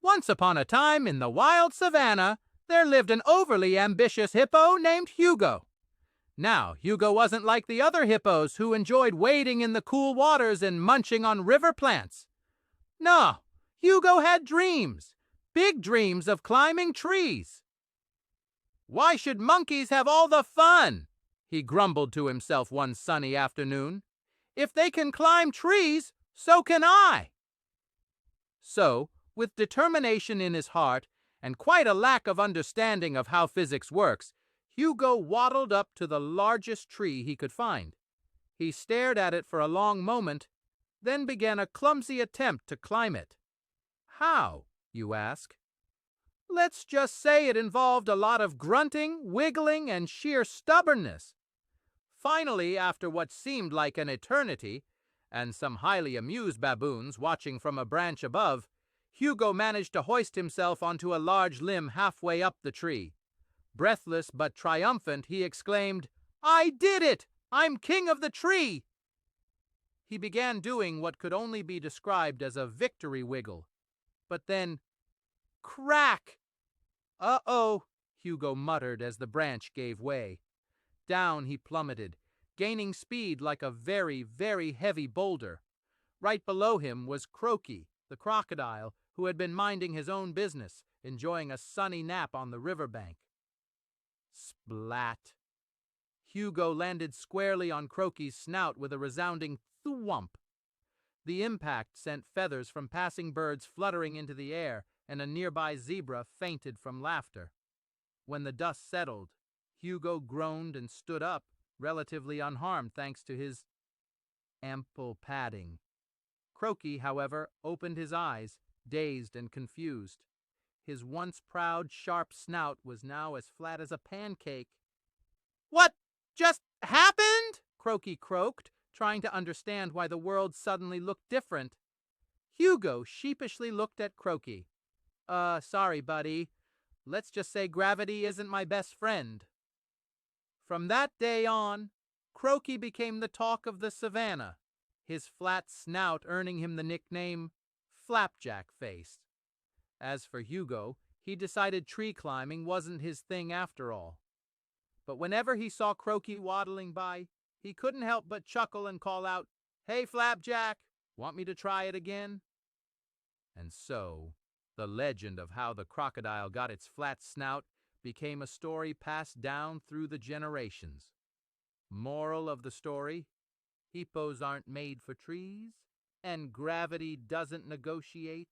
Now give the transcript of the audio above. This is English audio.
Once upon a time in the wild savannah, there lived an overly ambitious hippo named Hugo. Now, Hugo wasn't like the other hippos who enjoyed wading in the cool waters and munching on river plants. No, Hugo had dreams, big dreams of climbing trees. "Why should monkeys have all the fun?" he grumbled to himself one sunny afternoon. "If they can climb trees, so can I." So, with determination in his heart and quite a lack of understanding of how physics works, Hugo waddled up to the largest tree he could find. He stared at it for a long moment, then began a clumsy attempt to climb it. How, you ask? Let's just say it involved a lot of grunting, wiggling, and sheer stubbornness. Finally, after what seemed like an eternity, and some highly amused baboons watching from a branch above, Hugo managed to hoist himself onto a large limb halfway up the tree. Breathless but triumphant, he exclaimed, "I did it! I'm king of the tree!" He began doing what could only be described as a victory wiggle. But then, crack! "Uh-oh," Hugo muttered as the branch gave way. Down he plummeted, gaining speed like a very, very heavy boulder. Right below him was Croaky, the crocodile, who had been minding his own business, enjoying a sunny nap on the riverbank. Splat! Hugo landed squarely on Croaky's snout with a resounding thwomp. The impact sent feathers from passing birds fluttering into the air, and a nearby zebra fainted from laughter. When the dust settled, Hugo groaned and stood up, relatively unharmed thanks to his ample padding. Croaky, however, opened his eyes, dazed and confused. His once proud, sharp snout was now as flat as a pancake. "What just happened?" Croaky croaked, trying to understand why the world suddenly looked different. Hugo sheepishly looked at Croaky. Sorry, buddy. Let's just say gravity isn't my best friend." From that day on, Croaky became the talk of the savannah, his flat snout earning him the nickname Flapjack Face. As for Hugo, he decided tree climbing wasn't his thing after all. But whenever he saw Croaky waddling by, he couldn't help but chuckle and call out, "Hey, Flapjack, want me to try it again?" And so, the legend of how the crocodile got its flat snout became a story passed down through the generations. Moral of the story: hippos aren't made for trees, and gravity doesn't negotiate.